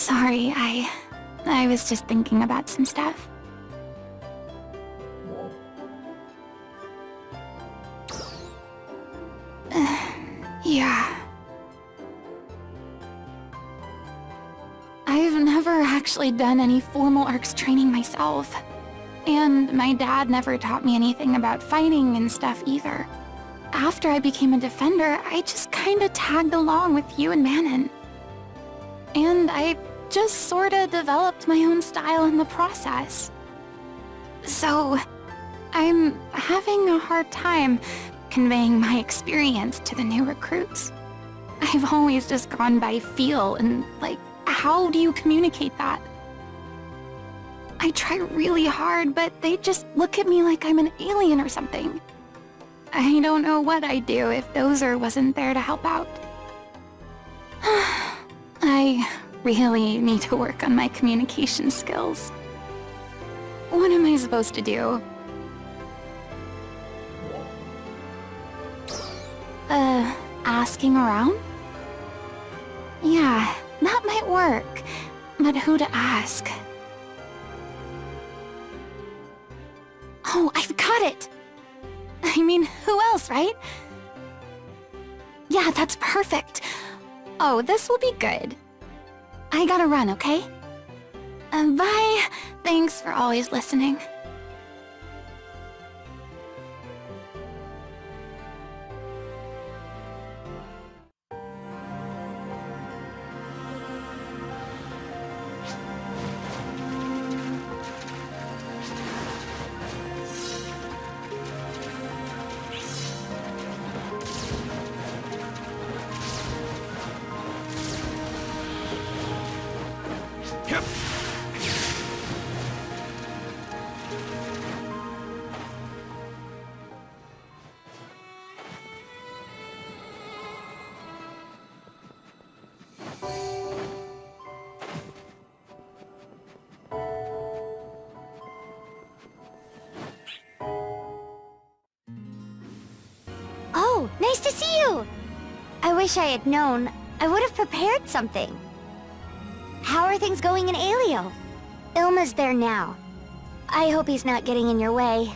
Sorry, I was just thinking about some stuff. Yeah. I've never actually done any formal ARCS training myself. And my dad never taught me anything about fighting and stuff either. After I became a defender, I just kinda tagged along with you and Manon. And I just sorta developed my own style in the process. So, I'm having a hard time conveying my experience to the new recruits. I've always just gone by feel and, how do you communicate that? I try really hard, but they just look at me like I'm an alien or something. I don't know what I'd do if Dozer wasn't there to help out. I really need to work on my communication skills. What am I supposed to do? Asking around? Yeah, that might work. But who to ask? Oh, I've got it! I mean, who else, right? Yeah, that's perfect. Oh, this will be good. I gotta run, okay? Bye. Thanks for always listening. Oh, nice to see you! I wish I had known. I would have prepared something. How are things going in Alio? Ilma's there now. I hope he's not getting in your way.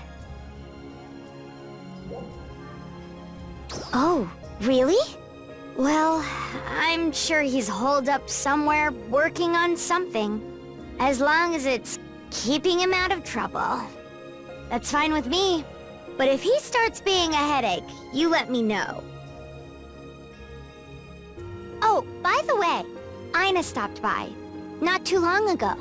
Oh, really? Well, I'm sure he's holed up somewhere working on something. As long as it's keeping him out of trouble. That's fine with me. But if he starts being a headache, you let me know. Oh, by the way, Ina stopped by, not too long ago.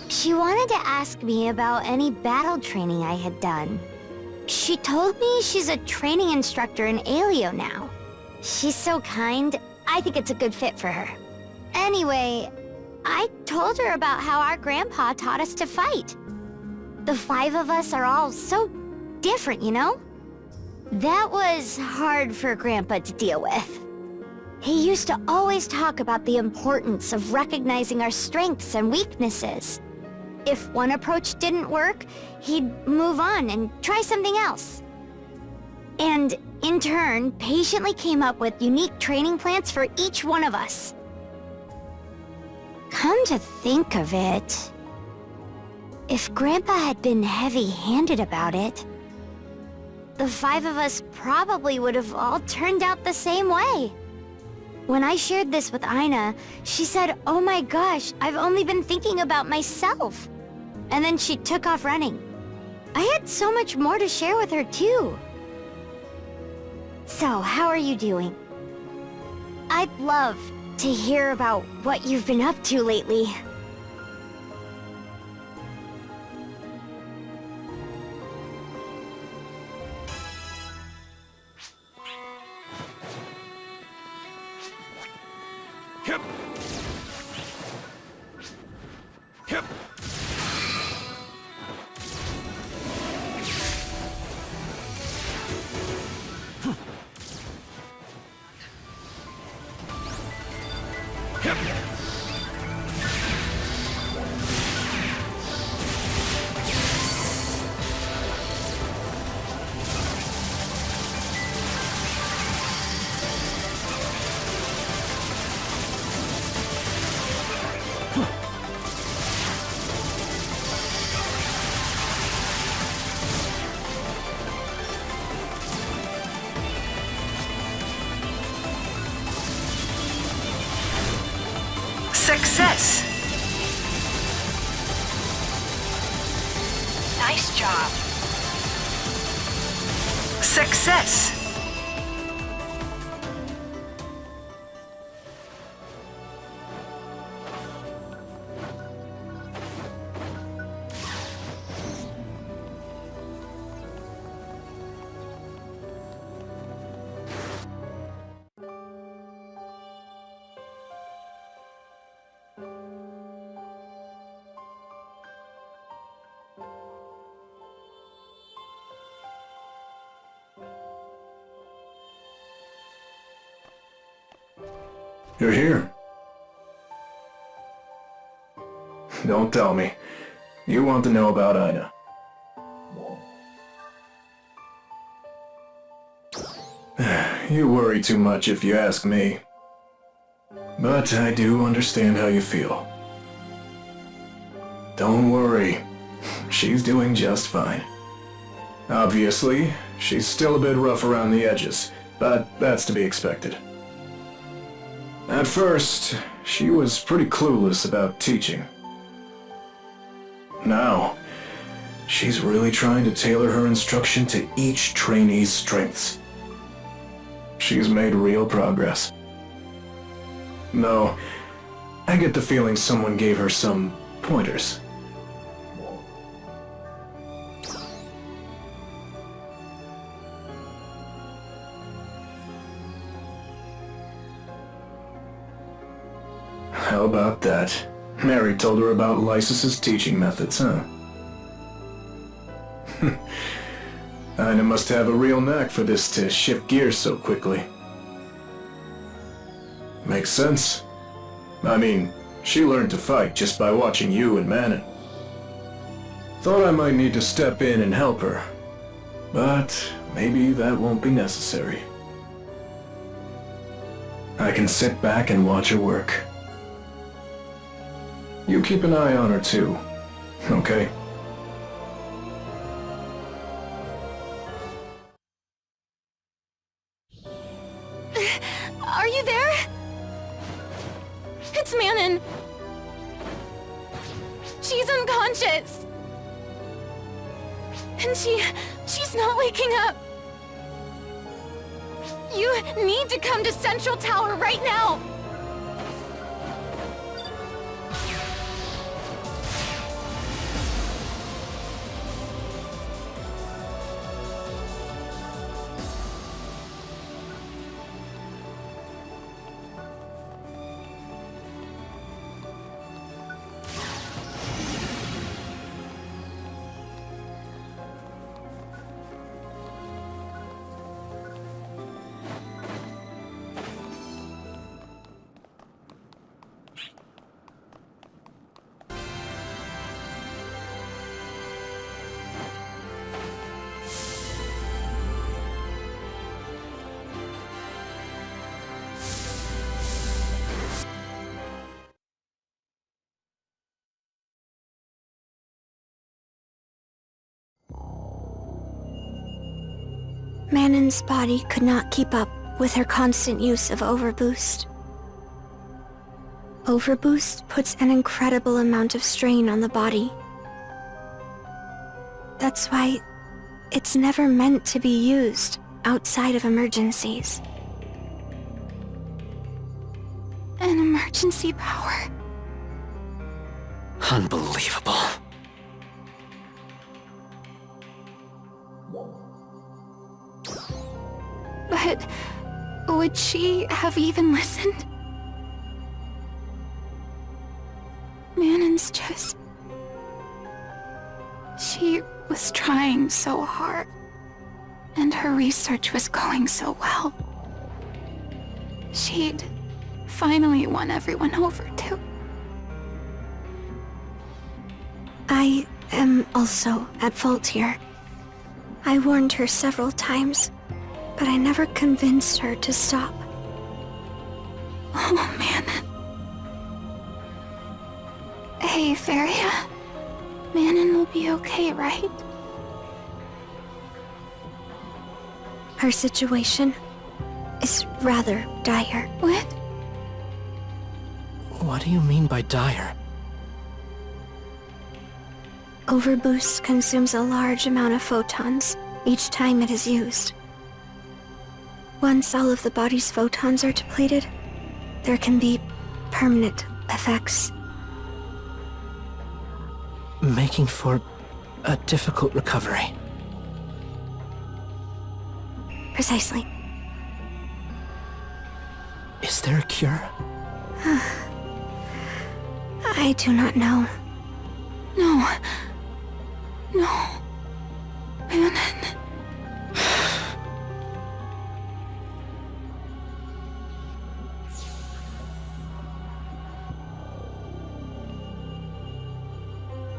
She wanted to ask me about any battle training I had done. She told me she's a training instructor in Alio now. She's so kind, I think it's a good fit for her. Anyway, I told her about how our grandpa taught us to fight. The 5 of us are all so different, you know? That was hard for Grandpa to deal with. He used to always talk about the importance of recognizing our strengths and weaknesses. If one approach didn't work, he'd move on and try something else. And in turn, patiently came up with unique training plans for each one of us. Come to think of it, if Grandpa had been heavy-handed about it, the 5 of us probably would have all turned out the same way. When I shared this with Ina, she said, "Oh my gosh, I've only been thinking about myself." And then she took off running. I had so much more to share with her too. So, how are you doing? I'd love to hear about what you've been up to lately. Hip. Hip. Hip. Success! Nice job. Success! You're here. Don't tell me. You want to know about Ina. You worry too much if you ask me. But I do understand how you feel. Don't worry. She's doing just fine. Obviously, she's still a bit rough around the edges, but that's to be expected. At first, she was pretty clueless about teaching. Now, she's really trying to tailor her instruction to each trainee's strengths. She's made real progress. No, I get the feeling someone gave her some pointers. How about that? Mary told her about Lysus's teaching methods, huh? Ina must have a real knack for this to shift gears so quickly. Makes sense. I mean, she learned to fight just by watching you and Manon. Thought I might need to step in and help her, but maybe that won't be necessary. I can sit back and watch her work. You keep an eye on her too, okay? Are you there? It's Manon. She's unconscious. And she's not waking up. You need to come to Central Tower right now. Manon's body could not keep up with her constant use of Overboost. Overboost puts an incredible amount of strain on the body. That's why it's never meant to be used outside of emergencies. An emergency power. Unbelievable. But would she have even listened? Manon's just... She was trying so hard, and her research was going so well. She'd finally won everyone over, too. I am also at fault here. I warned her several times, but I never convinced her to stop. Oh, Manon. Hey, Faria. Manon will be okay, right? Her situation is rather dire. What? What do you mean by dire? Overboost consumes a large amount of photons each time it is used. Once all of the body's photons are depleted, there can be permanent effects. Making for a difficult recovery. Precisely. Is there a cure? I do not know. No. No. Manon.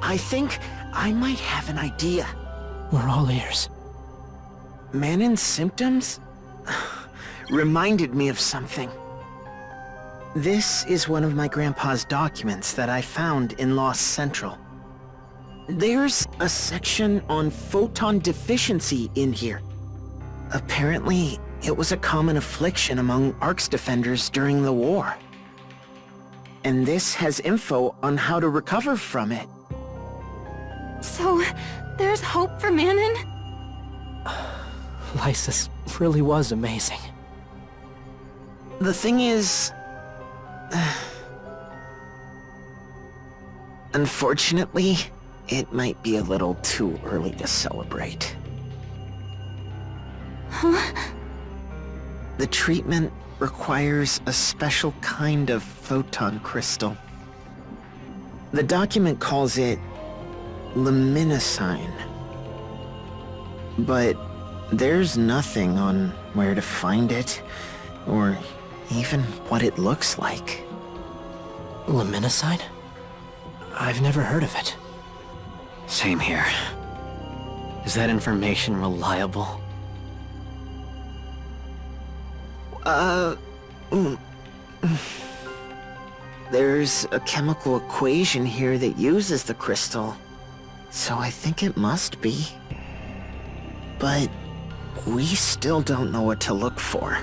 I think I might have an idea. We're all ears. Manon's symptoms reminded me of something. This is one of my grandpa's documents that I found in Lost Central. There's a section on photon deficiency in here. Apparently, it was a common affliction among ARC's defenders during the war. And this has info on how to recover from it. So, there's hope for Manon? Lysis really was amazing. The thing is... unfortunately, it might be a little too early to celebrate. Huh? The treatment requires a special kind of photon crystal. The document calls it luminescine. But there's nothing on where to find it, or even what it looks like. Luminescine? I've never heard of it. Same here. Is that information reliable? There's a chemical equation here that uses the crystal, so I think it must be. But we still don't know what to look for.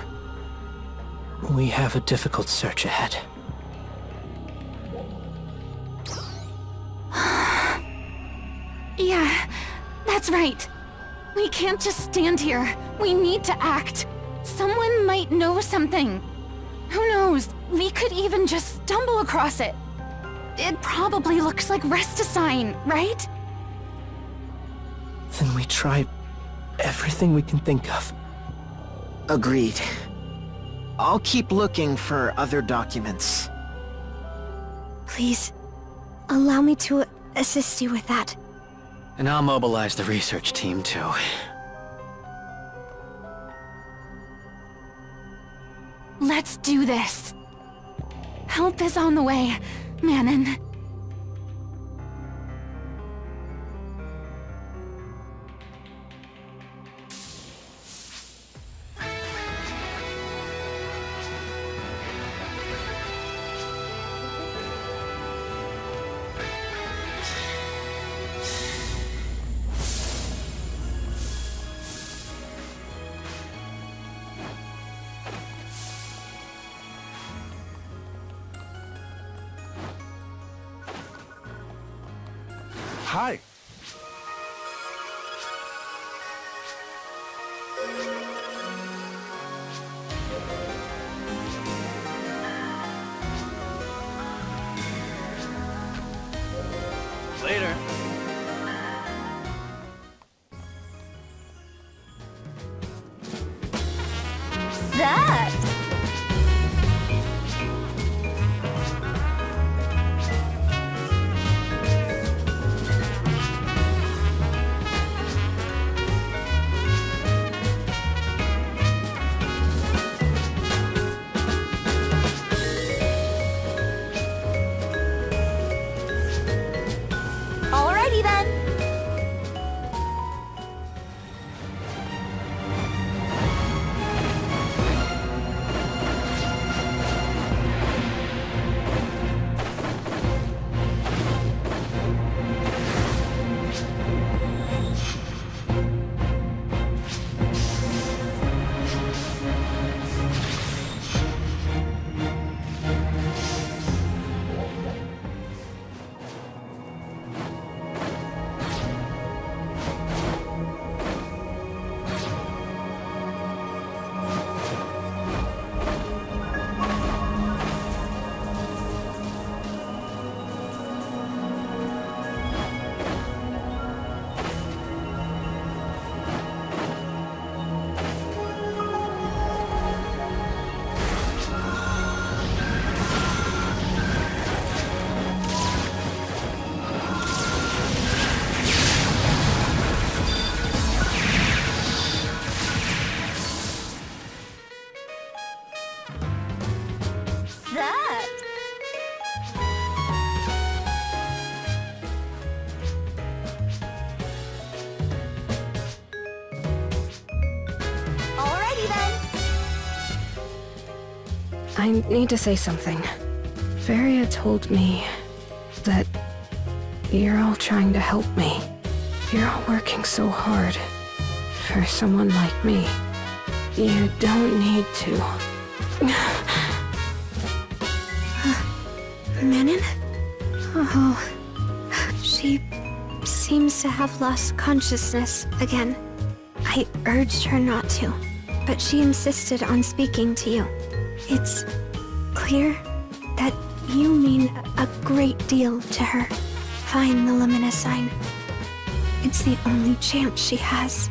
We have a difficult search ahead. Yeah, that's right. We can't just stand here. We need to act. Someone might know something. Who knows? We could even just stumble across it. It probably looks like Resticine, right? Then we try everything we can think of. Agreed. I'll keep looking for other documents. Please, allow me to assist you with that. And I'll mobilize the research team, too. Let's do this. Help is on the way, Manon. Hi. Later. That? that? Alrighty then. I need to say something. Varia told me that you're all trying to help me. You're all working so hard. For someone like me, you don't need to. Manon? Oh, she seems to have lost consciousness again. I urged her not to, but she insisted on speaking to you. It's clear that you mean a great deal to her. Find the Luminous sign. It's the only chance she has.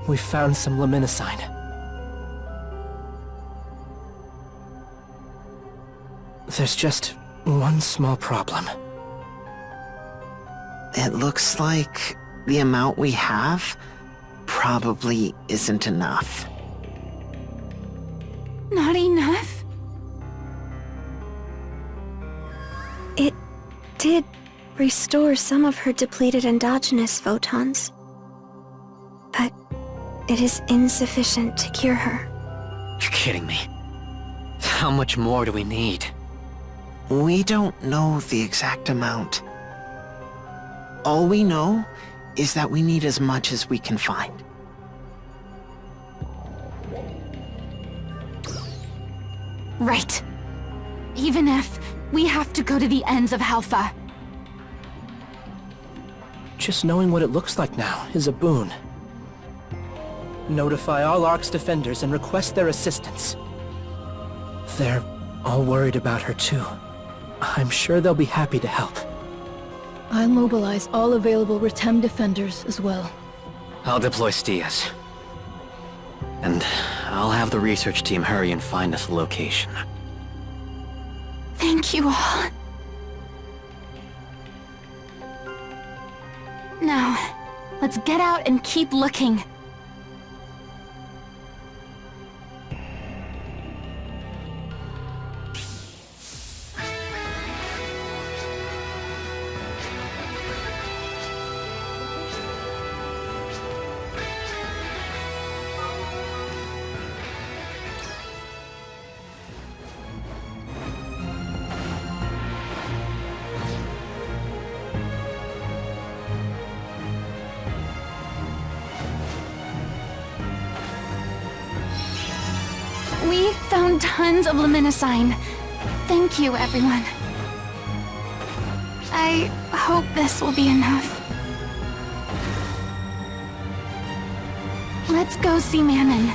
We found some luminescine. There's just one small problem. It looks like the amount we have probably isn't enough. Not enough? It did restore some of her depleted endogenous photons. But it is insufficient to cure her. You're kidding me. How much more do we need? We don't know the exact amount. All we know is that we need as much as we can find. Right. Even if we have to go to the ends of Halpha. Just knowing what it looks like now is a boon. Notify all Ark's defenders and request their assistance. They're all worried about her too. I'm sure they'll be happy to help. I'll mobilize all available Retem defenders as well. I'll deploy Stias. And I'll have the research team hurry and find us a location. Thank you all. Now, let's get out and keep looking. We found tons of luminescine. Thank you, everyone. I hope this will be enough. Let's go see Manon.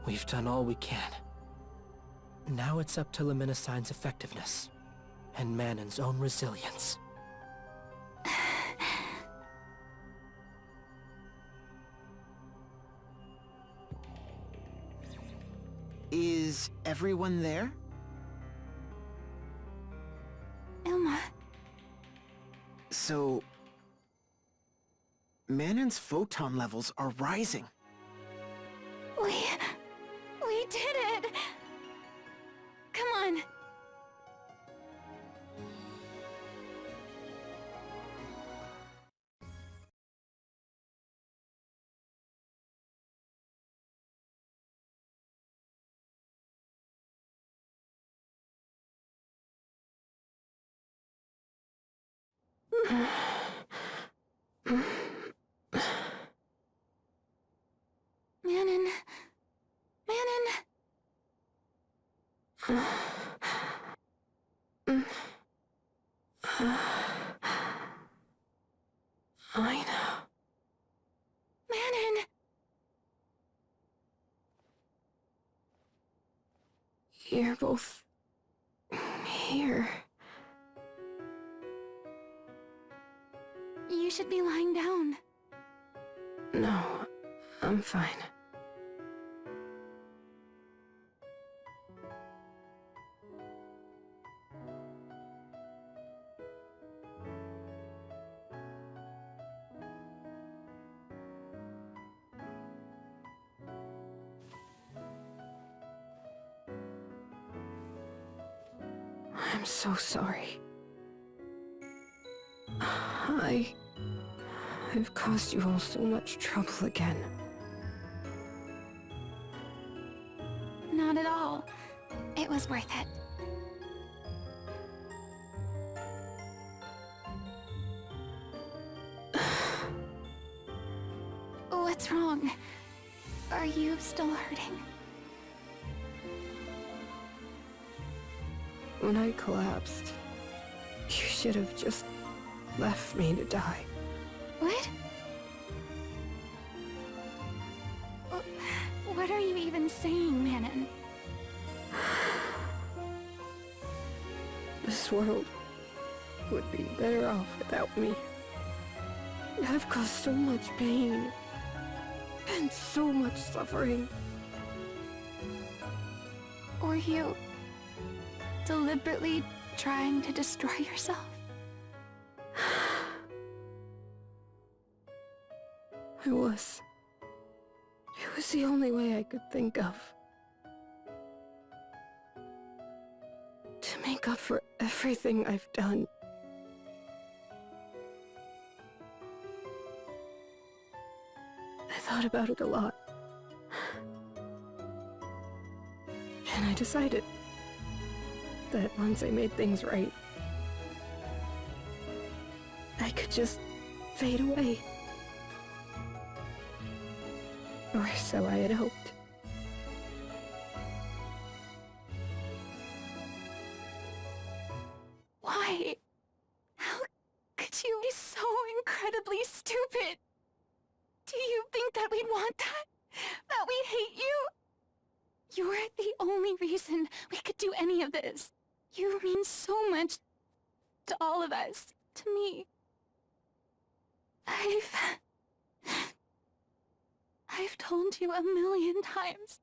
We've done all we can. Now it's up to Luminosign's effectiveness, and Manon's own resilience. Is everyone there? Ilma, So... Manon's photon levels are rising. we did it! Come on. Manon. Manon. I know. Manon. You're both... here. You should be lying down. No, I'm fine. I'm so sorry. I've caused you all so much trouble again. Not at all. It was worth it. What's wrong? Are you still hurting? When I collapsed, you should have just left me to die. What? What are you even saying, Manon? This world would be better off without me. I've caused so much pain and so much suffering. Were you deliberately trying to destroy yourself? It was the only way I could think of. To make up for everything I've done. I thought about it a lot. And I decided that once I made things right, I could just fade away. Or so I had hoped. Why? How could you be so incredibly stupid? Do you think that we'd want that? That we'd hate you? You're the only reason we could do any of this. You mean so much to all of us, to me. I've told you 1,000,000 times.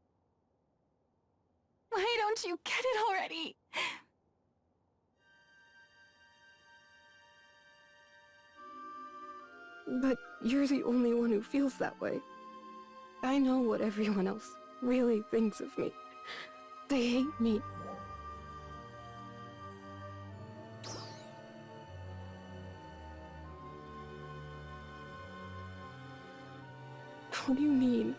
Why don't you get it already? But you're the only one who feels that way. I know what everyone else really thinks of me. They hate me. What do you mean?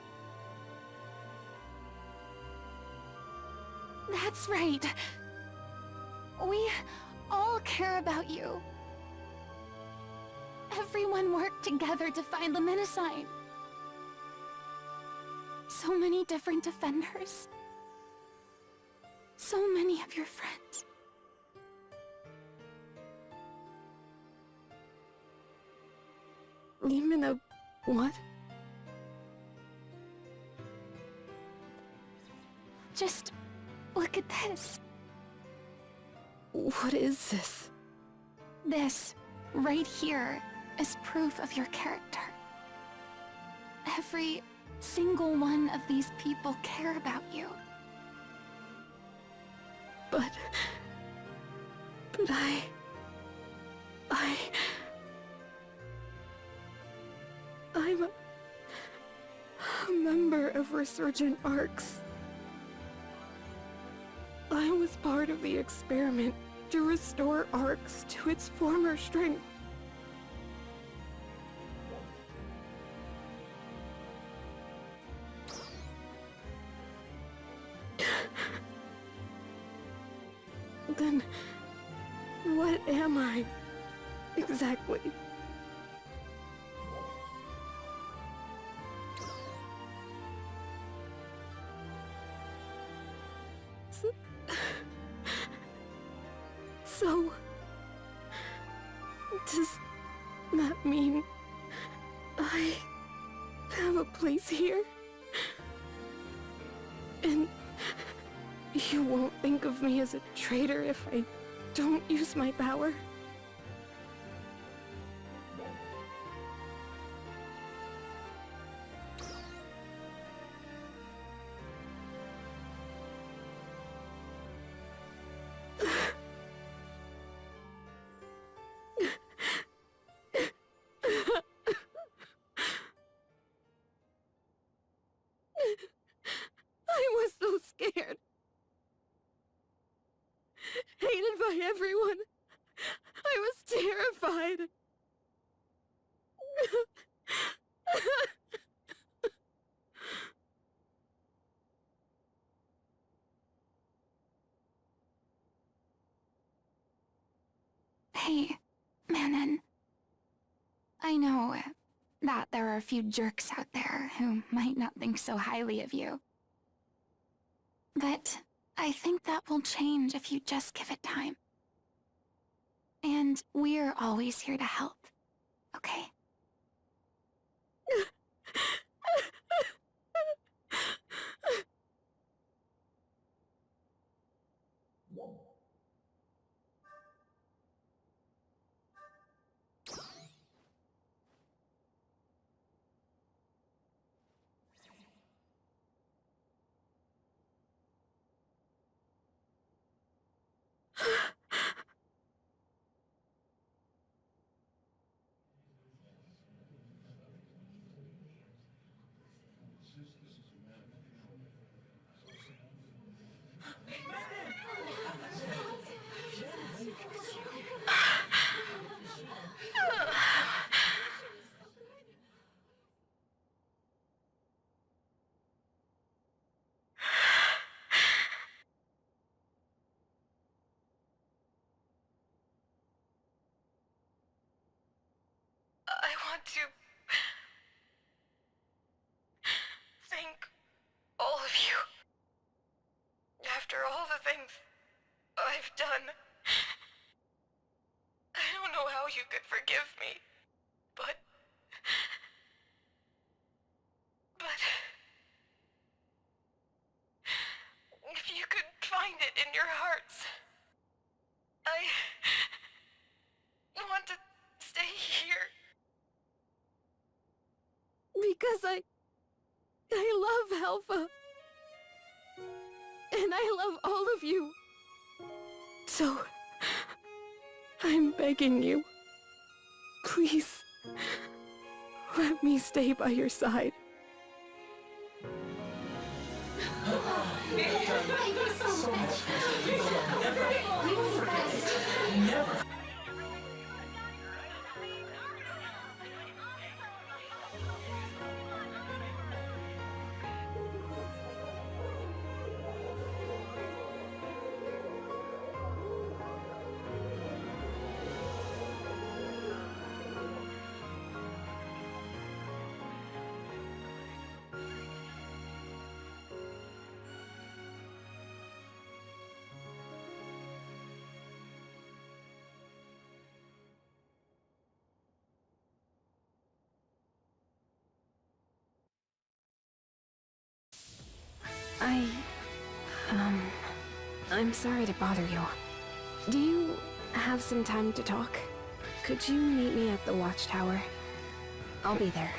That's right. We all care about you. Everyone worked together to find Luminosine. So many different defenders. So many of your friends. Even a what? Just look at this. What is this? This, right here, is proof of your character. Every single one of these people care about you. But I'm a member of Resurgent Arcs. I was part of the experiment to restore Arcs to its former strength. Then, what am I, exactly? So, does that mean I have a place here? And you won't think of me as a traitor if I don't use my power? I was so scared. Hated by everyone. I was terrified. Hey, Manon. I know that there are a few jerks out there who might not think so highly of you. But I think that will change if you just give it time. And we're always here to help, okay? I want to thank all of you. After all the things I've done, I don't know how you could forgive me, but if you could find it in your hearts, I want to stay here. Because I love Alpha. And I love all of you. So, I'm begging you. Please, let me stay by your side. I'm sorry to bother you. Do you have some time to talk? Could you meet me at the watchtower? I'll be there.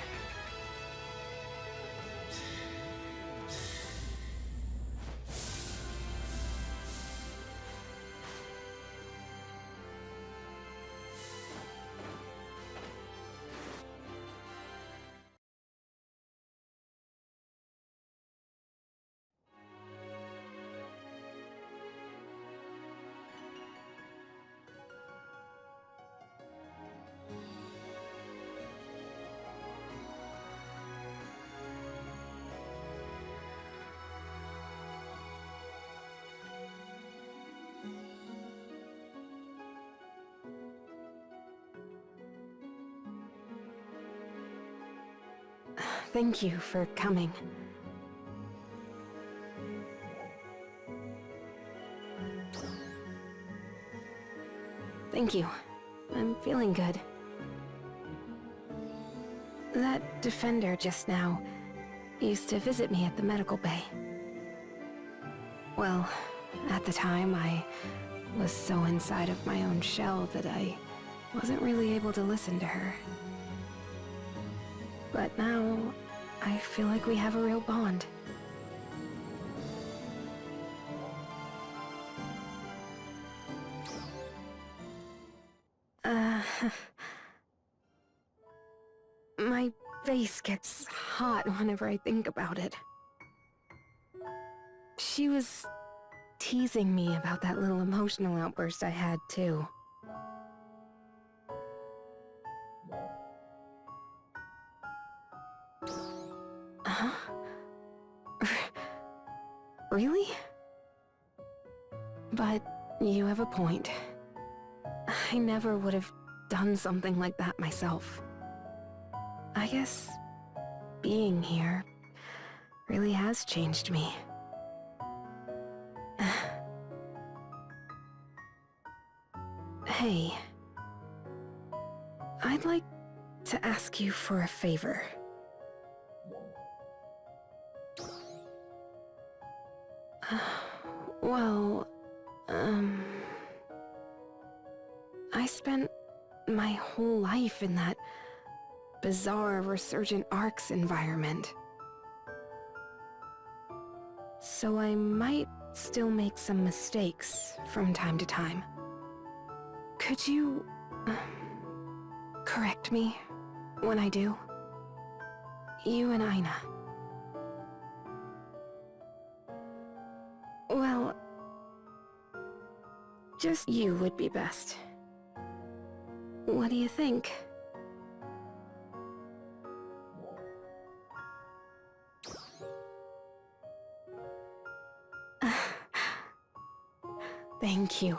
Thank you for coming. Thank you. I'm feeling good. That defender just now used to visit me at the medical bay. Well, at the time, I was so inside of my own shell that I wasn't really able to listen to her. But now, I feel like we have a real bond. My face gets hot whenever I think about it. She was teasing me about that little emotional outburst I had, too. Huh? Really? But you have a point. I never would have done something like that myself. I guess being here really has changed me. Hey, I'd like to ask you for a favor. Well, I spent my whole life in that bizarre Resurgent Arcs environment. So I might still make some mistakes from time to time. Could you correct me when I do? You and Aina. Well, just you would be best. What do you think? Thank you.